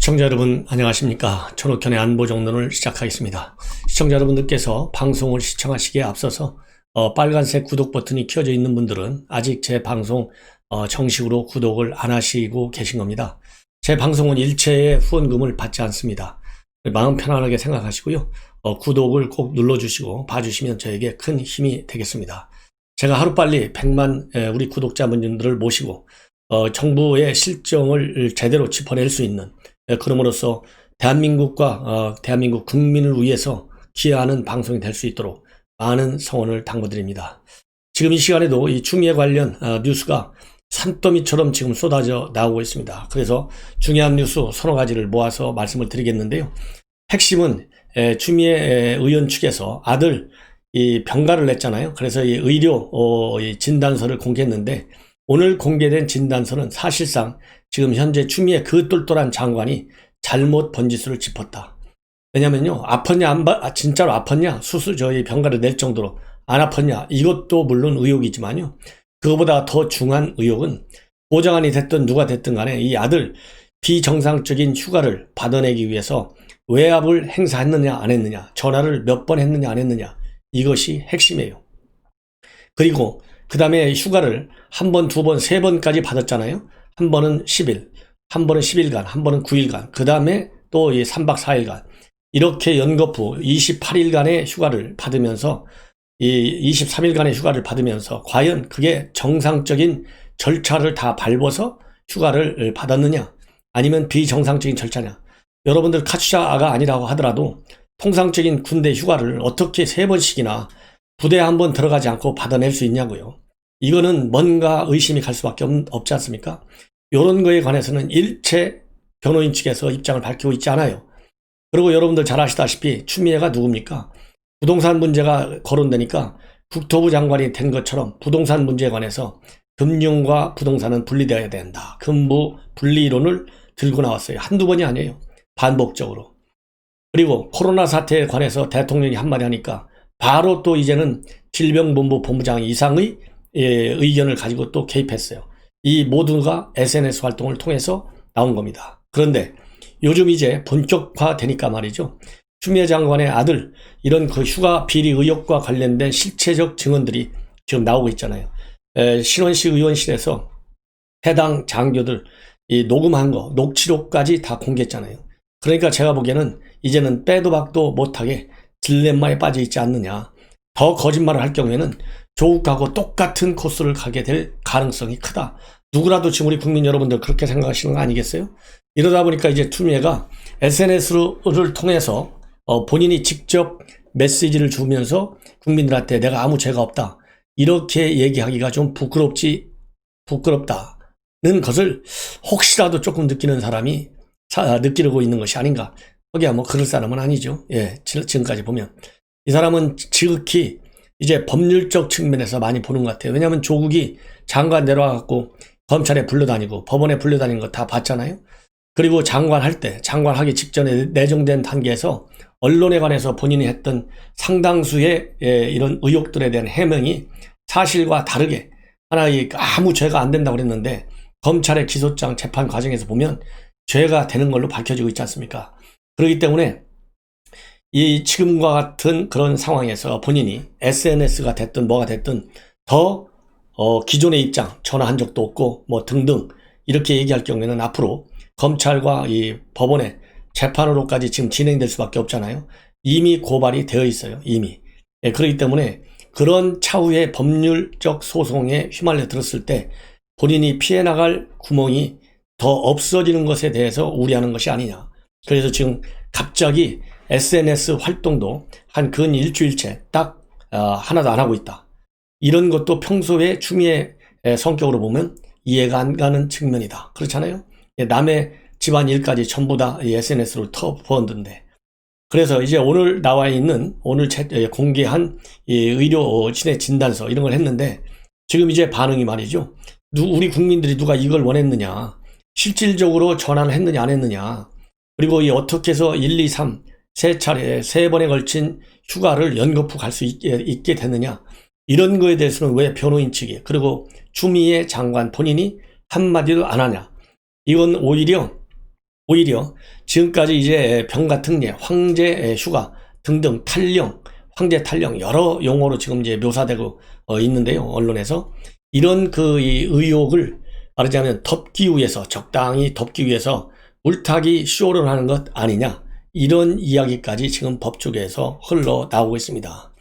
시청자 여러분 안녕하십니까. 전옥현의 안보정론을 시작하겠습니다. 시청자 여러분들께서 방송을 시청하시기에 앞서서 빨간색 구독 버튼이 켜져 있는 분들은 아직 제 방송 정식으로 구독을 안 하시고 계신 겁니다. 제 방송은 일체의 후원금을 받지 않습니다. 마음 편안하게 생각하시고요. 구독을 꼭 눌러주시고 봐주시면 저에게 큰 힘이 되겠습니다. 제가 하루빨리 100만 우리 구독자분들을 모시고 정부의 실정을 제대로 짚어낼 수 있는, 그럼으로써 대한민국과 대한민국 국민을 위해서 기여하는 방송이 될 수 있도록 많은 성원을 당부드립니다. 지금 이 시간에도 이 추미애 관련 뉴스가 산더미처럼 지금 쏟아져 나오고 있습니다. 그래서 중요한 뉴스 서너 가지를 모아서 말씀을 드리겠는데요. 핵심은 추미애 의원 측에서 아들 이 병가를 냈잖아요. 그래서 이 의료 이 진단서를 공개했는데, 오늘 공개된 진단서는 사실상 지금 현재 추미애 그 똘똘한 장관이 잘못 번지수를 짚었다. 왜냐면요, 아팠냐, 진짜로 아팠냐, 저희 병가를 낼 정도로 안 아팠냐, 이것도 물론 의혹이지만요. 그거보다 더 중요한 의혹은 보좌관이 됐든 누가 됐든 간에 이 아들 비정상적인 휴가를 받아내기 위해서 외압을 행사했느냐 안 했느냐, 전화를 몇 번 했느냐 안 했느냐, 이것이 핵심이에요. 그리고 그 다음에 휴가를 한 번, 두 번, 세 번까지 받았잖아요. 한 번은 10일, 한 번은 10일간, 한 번은 9일간, 그 다음에 또 3박 4일간, 이렇게 연거푸 28일간의 휴가를 받으면서, 이 23일간의 휴가를 받으면서 과연 그게 정상적인 절차를 다 밟아서 휴가를 받았느냐, 아니면 비정상적인 절차냐. 여러분들 카투샤가 아니라고 하더라도 통상적인 군대 휴가를 어떻게 세 번씩이나 부대에 한 번 들어가지 않고 받아낼 수 있냐고요. 이거는 뭔가 의심이 갈 수밖에 없지 않습니까? 이런 거에 관해서는 일체 변호인 측에서 입장을 밝히고 있지 않아요. 그리고 여러분들 잘 아시다시피 추미애가 누굽니까? 부동산 문제가 거론되니까 국토부 장관이 된 것처럼 부동산 문제에 관해서 금융과 부동산은 분리되어야 된다. 금부 분리 이론을 들고 나왔어요. 한두 번이 아니에요. 반복적으로. 그리고 코로나 사태에 관해서 대통령이 한마디 하니까 바로 또 이제는 질병본부 본부장 이상의 의견을 가지고 또 개입했어요. 이 모두가 SNS 활동을 통해서 나온 겁니다. 그런데 요즘 이제 본격화되니까 말이죠. 추미애 장관의 아들, 이런 그 휴가 비리 의혹과 관련된 실체적 증언들이 지금 나오고 있잖아요. 신원식 의원실에서 해당 장교들 녹음한 거, 녹취록까지 다 공개했잖아요. 그러니까 제가 보기에는 이제는 빼도 박도 못하게 딜레마에 빠져 있지 않느냐. 더 거짓말을 할 경우에는 조국하고 똑같은 코스를 가게 될 가능성이 크다. 누구라도 지금 우리 국민 여러분들 그렇게 생각하시는 거 아니겠어요? 이러다 보니까 이제 추미애가 SNS를 통해서 본인이 직접 메시지를 주면서 국민들한테 내가 아무 죄가 없다, 이렇게 얘기하기가 좀 부끄럽다는 것을 혹시라도 조금 느끼는 사람이 느끼려고 있는 것이 아닌가. 거기야 뭐 그럴 사람은 아니죠. 지금까지 보면 이 사람은 지극히 이제 법률적 측면에서 많이 보는 것 같아요. 왜냐하면 조국이 장관 내려와갖고 검찰에 불려다니고 법원에 불려다니는 거 다 봤잖아요. 그리고 장관할 때, 장관하기 직전에 내정된 단계에서 언론에 관해서 본인이 했던 상당수의 이런 의혹들에 대한 해명이 사실과 다르게 하나의 아무 죄가 안 된다고 그랬는데 검찰의 기소장 재판 과정에서 보면 죄가 되는 걸로 밝혀지고 있지 않습니까? 그렇기 때문에 이 지금과 같은 그런 상황에서 본인이 SNS가 됐든 뭐가 됐든 더 기존의 입장, 전화한 적도 없고 뭐 등등 이렇게 얘기할 경우에는 앞으로 검찰과 이 법원의 재판으로까지 지금 진행될 수밖에 없잖아요. 이미 고발이 되어 있어요. 이미. 그렇기 때문에 그런 차후의 법률적 소송에 휘말려 들었을 때 본인이 피해 나갈 구멍이 더 없어지는 것에 대해서 우려하는 것이 아니냐. 그래서 지금 갑자기 SNS 활동도 한 근 일주일째 딱 하나도 안 하고 있다. 이런 것도 평소에 추미애 성격으로 보면 이해가 안 가는 측면이다. 그렇잖아요. 남의 집안 일까지 전부 다 SNS로 터부었는데, 그래서 이제 오늘 나와 있는 오늘 공개한 의료진의 진단서 이런 걸 했는데 지금 이제 반응이 말이죠. 우리 국민들이 누가 이걸 원했느냐, 실질적으로 전화를 했느냐 안 했느냐, 그리고 어떻게 해서 1, 2, 3 세 차례, 세 번에 걸친 휴가를 연거푸 갈 수 있게 됐느냐, 이런 거에 대해서는 왜 변호인 측이, 그리고 추미애 장관 본인이 한마디도 안 하냐. 이건 오히려 지금까지 이제 병가특례, 황제 휴가 등등 탈령, 황제 탈령 여러 용어로 지금 이제 묘사되고 있는데요. 언론에서 이런 이 의혹을 말하자면 덮기 위해서, 적당히 덮기 위해서 물타기 쇼를 하는 것 아니냐, 이런 이야기까지 지금 법조계에서 흘러나오고 있습니다.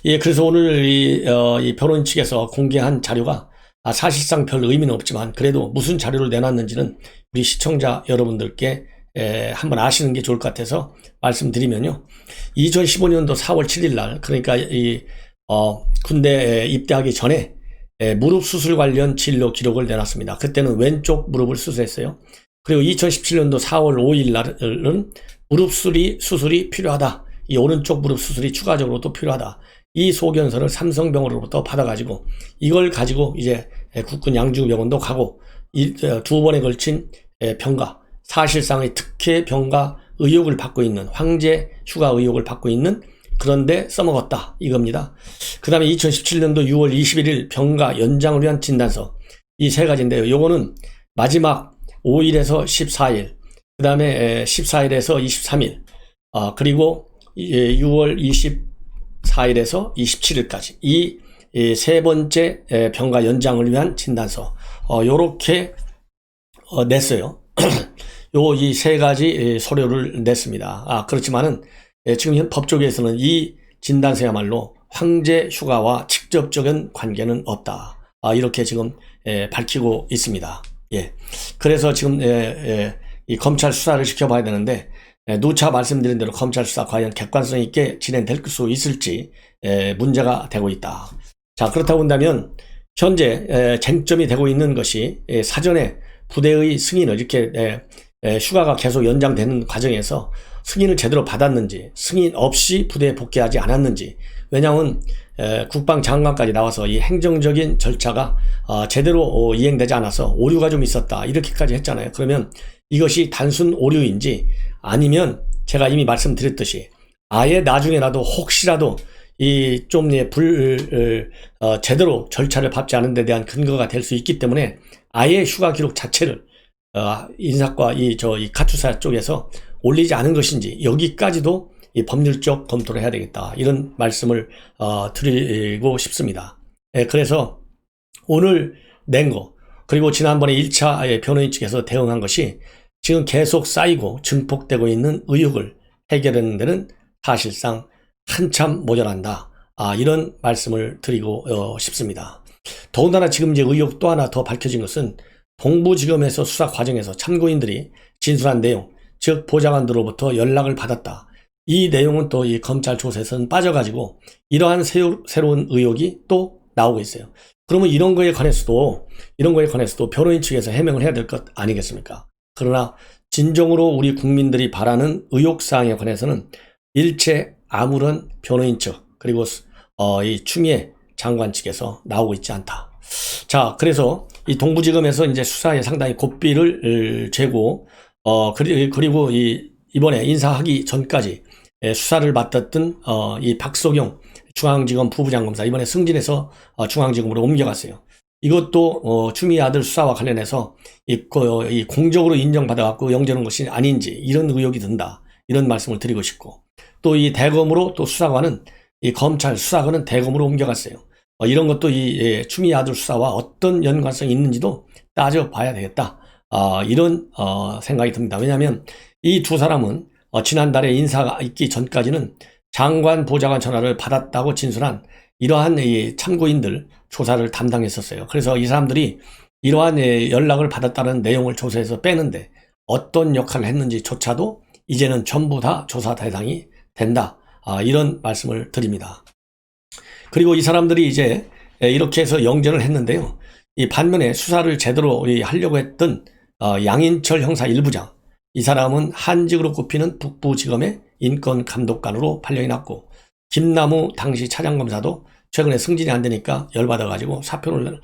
예, 그래서 오늘 이 변호인 측에서 공개한 자료가 사실상 별 의미는 없지만 그래도 무슨 자료를 내놨는지는 우리 시청자 여러분들께 한번 아시는 게 좋을 것 같아서 말씀드리면요. 2015년도 4월 7일 날, 그러니까 군대 입대하기 전에 무릎 수술 관련 진료 기록을 내놨습니다. 그때는 왼쪽 무릎을 수술했어요. 그리고 2017년도 4월 5일 날은 무릎 수술이 필요하다. 이 오른쪽 무릎 수술이 추가적으로 또 필요하다. 이 소견서를 삼성병원으로부터 받아가지고 이걸 가지고 이제 국군 양주병원도 가고 두 번에 걸친 병가, 사실상의 특혜 병가 의혹을 받고 있는, 황제 휴가 의혹을 받고 있는, 그런데 써먹었다 이겁니다. 그 다음에 2017년도 6월 21일 병가 연장을 위한 진단서, 이 세 가지인데요. 요거는 마지막 5일에서 14일, 그 다음에 14일에서 23일, 그리고 6월 24일에서 27일까지 이 세 번째 병가 연장을 위한 진단서, 요렇게 냈어요. 이 세 가지 서류를 냈습니다. 그렇지만은 지금 현 법조계에서는 이 진단서야말로 황제 휴가와 직접적인 관계는 없다. 이렇게 지금 밝히고 있습니다. 예. 그래서 지금 이 검찰 수사를 지켜봐야 되는데, 누차 말씀드린 대로 검찰 수사 과연 객관성 있게 진행될 수 있을지 문제가 되고 있다. 자, 그렇다고 한다면 현재 쟁점이 되고 있는 것이 사전에 부대의 승인을 이렇게 휴가가 계속 연장되는 과정에서 승인을 제대로 받았는지, 승인 없이 부대에 복귀하지 않았는지. 왜냐하면 국방장관까지 나와서 이 행정적인 절차가 제대로 이행되지 않아서 오류가 좀 있었다 이렇게까지 했잖아요. 그러면 이것이 단순 오류인지, 아니면 제가 이미 말씀드렸듯이 아예 나중에라도 혹시라도 이 좀 제대로 절차를 밟지 않은 데 대한 근거가 될 수 있기 때문에 아예 휴가 기록 자체를 인사과 이 가투사 쪽에서 올리지 않은 것인지, 여기까지도 이 법률적 검토를 해야 되겠다, 이런 말씀을 드리고 싶습니다. 그래서 오늘 낸 거, 그리고 지난번에 1차 변호인 측에서 대응한 것이 지금 계속 쌓이고 증폭되고 있는 의혹을 해결하는 데는 사실상 한참 모자란다. 이런 말씀을 드리고 싶습니다. 더군다나 지금 이제 의혹 또 하나 더 밝혀진 것은 동부지검에서 수사 과정에서 참고인들이 진술한 내용, 즉 보좌관들로부터 연락을 받았다. 이 내용은 또 이 검찰 조사에서는 빠져가지고 이러한 새로운 의혹이 또 나오고 있어요. 그러면 이런 거에 관해서도 변호인 측에서 해명을 해야 될 것 아니겠습니까? 그러나 진정으로 우리 국민들이 바라는 의혹사항에 관해서는 일체 아무런 변호인 측, 그리고 이 추미애 장관 측에서 나오고 있지 않다. 자, 그래서 이 동부지검에서 이제 수사에 상당히 고삐를 재고, 그리고 이번에 인사하기 전까지 수사를 맡았던 이 박석용 중앙지검 부부장 검사, 이번에 승진해서 중앙지검으로 옮겨갔어요. 이것도 추미애 아들 수사와 관련해서 이 공적으로 인정받아갖고 영전한 것이 아닌지, 이런 의혹이 든다, 이런 말씀을 드리고 싶고, 또 이 대검으로 또 수사관은, 이 검찰 수사관은 대검으로 옮겨갔어요. 이런 것도 이 추미애 아들 수사와 어떤 연관성이 있는지도 따져봐야 되겠다, 이런 생각이 듭니다. 왜냐하면 이 두 사람은 지난달에 인사가 있기 전까지는 장관 보좌관 전화를 받았다고 진술한 이러한 이 참고인들 조사를 담당했었어요. 그래서 이 사람들이 이러한 연락을 받았다는 내용을 조사해서 빼는데 어떤 역할을 했는지조차도 이제는 전부 다 조사 대상이 된다, 이런 말씀을 드립니다. 그리고 이 사람들이 이제 이렇게 해서 영전을 했는데요. 이 반면에 수사를 제대로 하려고 했던 양인철 형사 1부장, 이 사람은 한직으로 꼽히는 북부지검의 인권감독관으로 발령이 났고, 김남우 당시 차장검사도 최근에 승진이 안 되니까 열받아가지고 사표를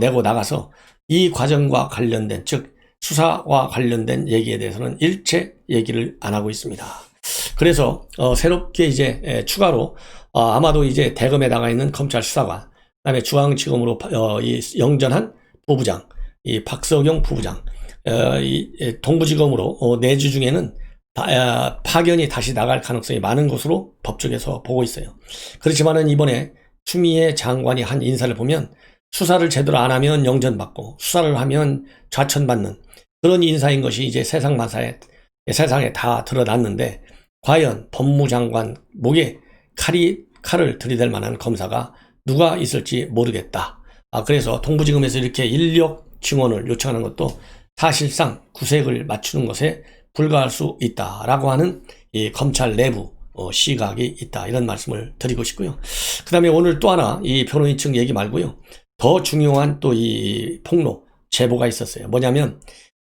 내고 나가서 이 과정과 관련된, 즉 수사와 관련된 얘기에 대해서는 일체 얘기를 안 하고 있습니다. 그래서 새롭게 이제 추가로 아마도 이제 대검에 나가 있는 검찰 수사관, 그다음에 중앙지검으로 이 영전한 부부장, 이 박석용 부부장, 동부지검으로 내주 중에는 파견이 다시 나갈 가능성이 많은 것으로 법조계에서 보고 있어요. 그렇지만은 이번에 추미애 장관이 한 인사를 보면 수사를 제대로 안 하면 영전받고 수사를 하면 좌천받는 그런 인사인 것이 이제 세상에 다 드러났는데, 과연 법무장관 목에 칼을 들이댈 만한 검사가 누가 있을지 모르겠다. 그래서 동부지검에서 이렇게 인력 증원을 요청하는 것도 사실상 구색을 맞추는 것에 불과할 수 있다라고 하는 이 검찰 내부 시각이 있다, 이런 말씀을 드리고 싶고요. 그 다음에 오늘 또 하나 이 변호인 측 얘기 말고요, 더 중요한 또 이 폭로 제보가 있었어요. 뭐냐면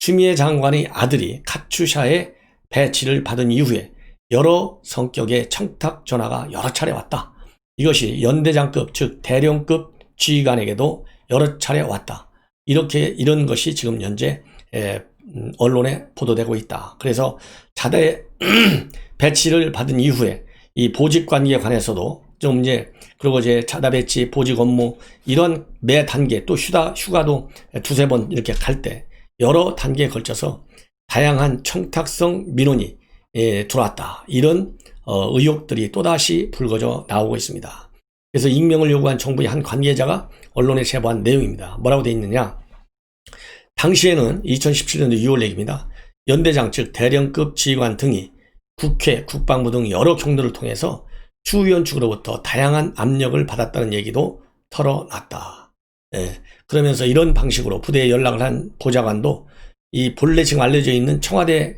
추미애 장관의 아들이 카투샤에 배치를 받은 이후에 여러 성격의 청탁 전화가 여러 차례 왔다. 이것이 연대장급, 즉 대령급 지휘관에게도 여러 차례 왔다. 이런 것이 지금 현재 언론에 보도되고 있다. 그래서 자대 배치를 받은 이후에 이 보직 관계에 관해서도 좀 그리고 자다 배치, 보직 업무, 이런 매 단계, 또 휴가도 두세 번 이렇게 갈 때 여러 단계에 걸쳐서 다양한 청탁성 민원이 들어왔다. 이런 의혹들이 또다시 불거져 나오고 있습니다. 그래서 익명을 요구한 정부의 한 관계자가 언론에 제보한 내용입니다. 뭐라고 되어 있느냐? 당시에는 2017년도 6월 얘기입니다. 연대장, 즉 대령급 지휘관 등이 국회, 국방부 등 여러 경로를 통해서 추 의원 측으로부터 다양한 압력을 받았다는 얘기도 털어놨다. 그러면서 이런 방식으로 부대에 연락을 한 보좌관도 이 본래 지금 알려져 있는 청와대에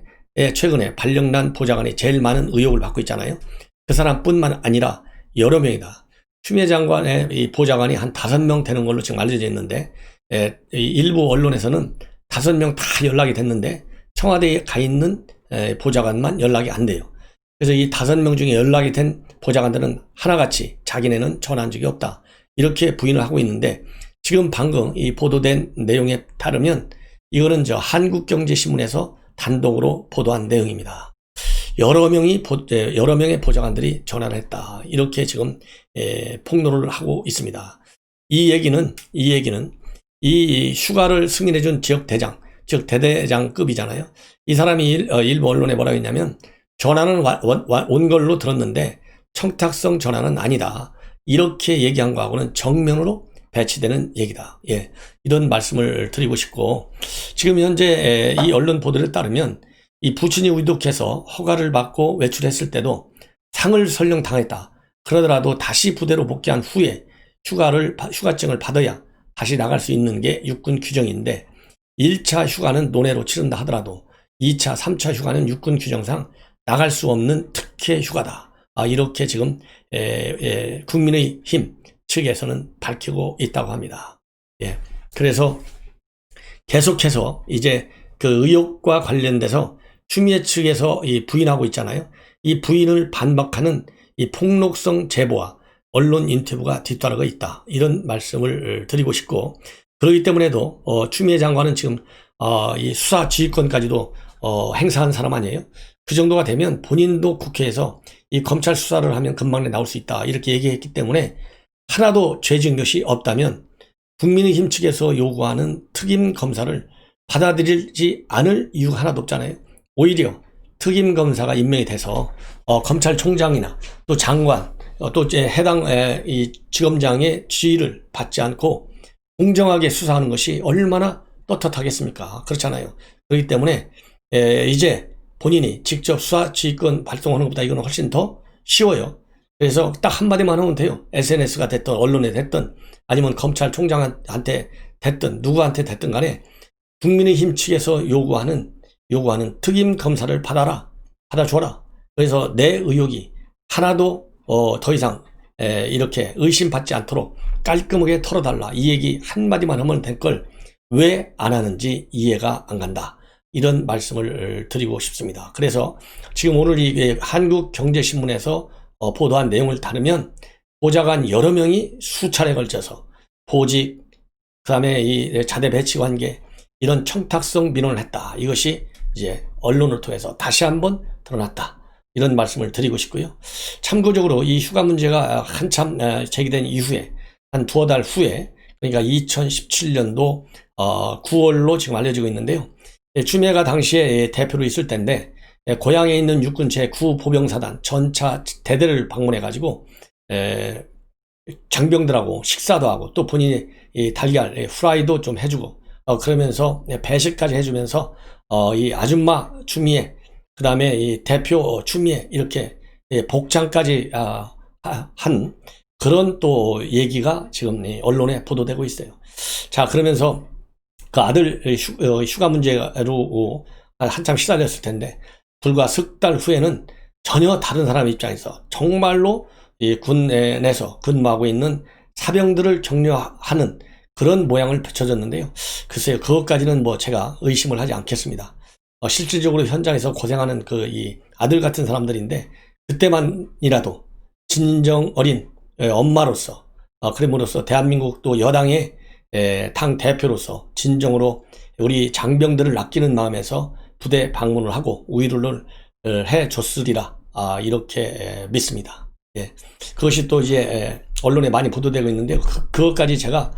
최근에 발령난 보좌관이 제일 많은 의혹을 받고 있잖아요. 그 사람뿐만 아니라 여러 명이다. 추미애 장관의 이 보좌관이 한 5명 되는 걸로 지금 알려져 있는데, 일부 언론에서는 5명 다 연락이 됐는데 청와대에 가 있는 보좌관만 연락이 안 돼요. 그래서 이 5명 중에 연락이 된 보좌관들은 하나같이 자기네는 전화한 적이 없다, 이렇게 부인을 하고 있는데, 지금 방금 이 보도된 내용에 따르면 이거는 한국경제신문에서 단독으로 보도한 내용입니다. 여러 명의 보좌관들이 전화를 했다, 이렇게 지금 폭로를 하고 있습니다. 이 얘기는 이 휴가를 승인해준 지역대장, 즉 대대장급이잖아요. 이 사람이 일부 언론에 뭐라고 했냐면 전화는 온 걸로 들었는데 청탁성 전화는 아니다, 이렇게 얘기한 거하고는 정면으로 배치되는 얘기다. 이런 말씀을 드리고 싶고, 지금 현재 이 언론 보도를 따르면 이 부친이 위독해서 허가를 받고 외출했을 때도 상을 설령 당했다. 그러더라도 다시 부대로 복귀한 후에 휴가증을 받아야 다시 나갈 수 있는 게 육군 규정인데, 1차 휴가는 논외로 치른다 하더라도 2차, 3차 휴가는 육군 규정상 나갈 수 없는 특혜 휴가다. 이렇게 지금 국민의힘 측에서는 밝히고 있다고 합니다. 그래서 계속해서 이제 그 의혹과 관련돼서 추미애 측에서 부인하고 있잖아요. 이 부인을 반박하는 이 폭로성 제보와 언론 인터뷰가 뒤따르고 있다, 이런 말씀을 드리고 싶고, 그렇기 때문에도 추미애 장관은 지금 이 수사 지휘권까지도 행사한 사람 아니에요. 그 정도가 되면 본인도 국회에서 이 검찰 수사를 하면 금방 나올 수 있다, 이렇게 얘기했기 때문에 하나도 죄진 것이 없다면 국민의힘 측에서 요구하는 특임 검사를 받아들이지 않을 이유가 하나도 없잖아요. 오히려 특임 검사가 임명이 돼서 검찰총장이나 또 장관, 또 해당 이 지검장의 지휘를 받지 않고 공정하게 수사하는 것이 얼마나 떳떳하겠습니까? 그렇잖아요. 그렇기 때문에 이제 본인이 직접 수사 지휘권 발동하는 것보다 이거는 훨씬 더 쉬워요. 그래서 딱 한마디만 하면 돼요. SNS가 됐든 언론에 됐든 아니면 검찰총장한테 됐든 누구한테 됐든 간에 국민의힘 측에서 요구하는 특임 검사를 받아줘라. 그래서 내 의혹이 하나도 더 이상 이렇게 의심받지 않도록 깔끔하게 털어달라, 이 얘기 한마디만 하면 될 걸 왜 안 하는지 이해가 안 간다, 이런 말씀을 드리고 싶습니다. 그래서 지금 오늘 이 한국경제신문에서 보도한 내용을 따르면 보좌관 여러 명이 수차례 걸쳐서 보직, 그 다음에 이 자대 배치 관계, 이런 청탁성 민원을 했다, 이것이 이제 언론을 통해서 다시 한번 드러났다, 이런 말씀을 드리고 싶고요. 참고적으로 이 휴가 문제가 한참 제기된 이후에 한 두어 달 후에, 그러니까 2017년도 9월로 지금 알려지고 있는데요. 추미애가 당시에 대표로 있을 때인데 고향에 있는 육군 제9보병사단 전차 대대를 방문해 가지고 장병들하고 식사도 하고 또 본인이 이 달걀 후라이도 좀 해주고 그러면서 배식까지 해주면서 이 아줌마 추미애 그 다음에 이 대표 추미애 이렇게 복장까지 한 그런 또 얘기가 지금 언론에 보도되고 있어요. 자, 그러면서 그 아들 휴가 문제로 한참 시달렸을 텐데 불과 석 달 후에는 전혀 다른 사람 입장에서 정말로 이 군에 내서 근무하고 있는 사병들을 격려하는 그런 모양을 펼쳐졌는데요. 글쎄요, 그것까지는 뭐 제가 의심을 하지 않겠습니다. 실질적으로 현장에서 고생하는 그 이 아들 같은 사람들인데 그때만이라도 진정 어린 엄마로서 그럼으로써 대한민국 또 여당의 당 대표로서 진정으로 우리 장병들을 아끼는 마음에서 부대 방문을 하고 위로를 해줬으리라 이렇게 믿습니다. 예. 그것이 또 이제 언론에 많이 보도되고 있는데요. 그것까지 제가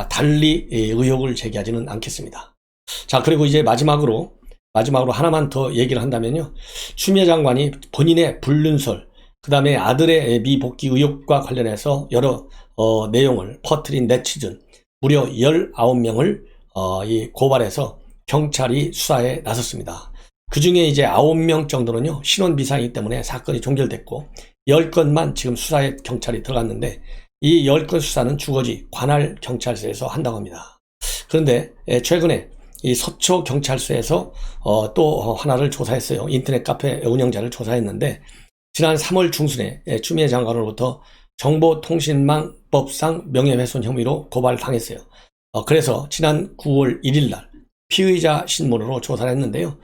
달리 의혹을 제기하지는 않겠습니다. 자, 그리고 이제 마지막으로 하나만 더 얘기를 한다면요. 추미애 장관이 본인의 불륜설, 그 다음에 아들의 미복귀 의혹과 관련해서 여러 내용을 퍼뜨린 네티즌 무려 19명을 이 고발해서 경찰이 수사에 나섰습니다. 그 중에 이제 9명 정도는요, 신원 비상이기 때문에 사건이 종결됐고, 10건만 지금 수사에 경찰이 들어갔는데, 이 10건 수사는 주거지 관할 경찰서에서 한다고 합니다. 그런데 최근에 이 서초 경찰서에서 또 하나를 조사했어요. 인터넷 카페 운영자를 조사했는데, 지난 3월 중순에 추미애 장관으로부터 정보통신망법상 명예훼손 혐의로 고발당했어요. 그래서 지난 9월 1일 날 피의자 신문으로 조사를 했는데요.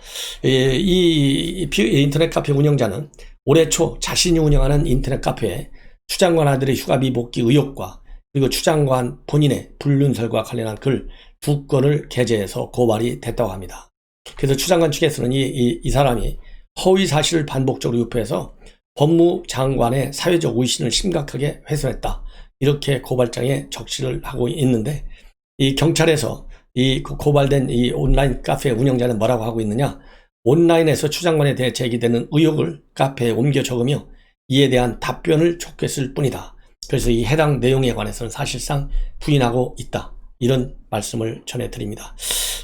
이 인터넷 카페 운영자는 올해 초 자신이 운영하는 인터넷 카페에 추 장관 아들의 휴가 미복귀 의혹과 그리고 추 장관 본인의 불륜설과 관련한 글 2건을 게재해서 고발이 됐다고 합니다. 그래서 추 장관 측에서는 이 사람이 허위 사실을 반복적으로 유포해서 법무장관의 사회적 위신을 심각하게 훼손했다. 이렇게 고발장에 적시를 하고 있는데 이 경찰에서 이 고발된 이 온라인 카페 운영자는 뭐라고 하고 있느냐? 온라인에서 추 장관에 대해 제기되는 의혹을 카페에 옮겨 적으며 이에 대한 답변을 촉구했을 뿐이다. 그래서 이 해당 내용에 관해서는 사실상 부인하고 있다. 이런 말씀을 전해드립니다.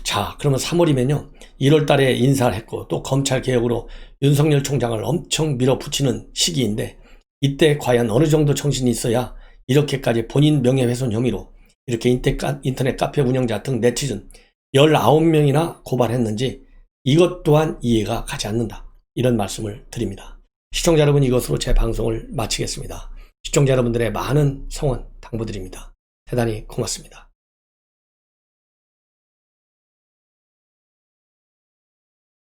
자, 그러면 3월이면요. 1월 달에 인사를 했고 또 검찰 개혁으로 윤석열 총장을 엄청 밀어붙이는 시기인데 이때 과연 어느 정도 정신이 있어야 이렇게까지 본인 명예훼손 혐의로 이렇게 인터넷 카페 운영자 등 네티즌 19명이나 고발했는지 이것 또한 이해가 가지 않는다. 이런 말씀을 드립니다. 시청자 여러분, 이것으로 제 방송을 마치겠습니다. 시청자 여러분들의 많은 성원 당부드립니다. 대단히 고맙습니다.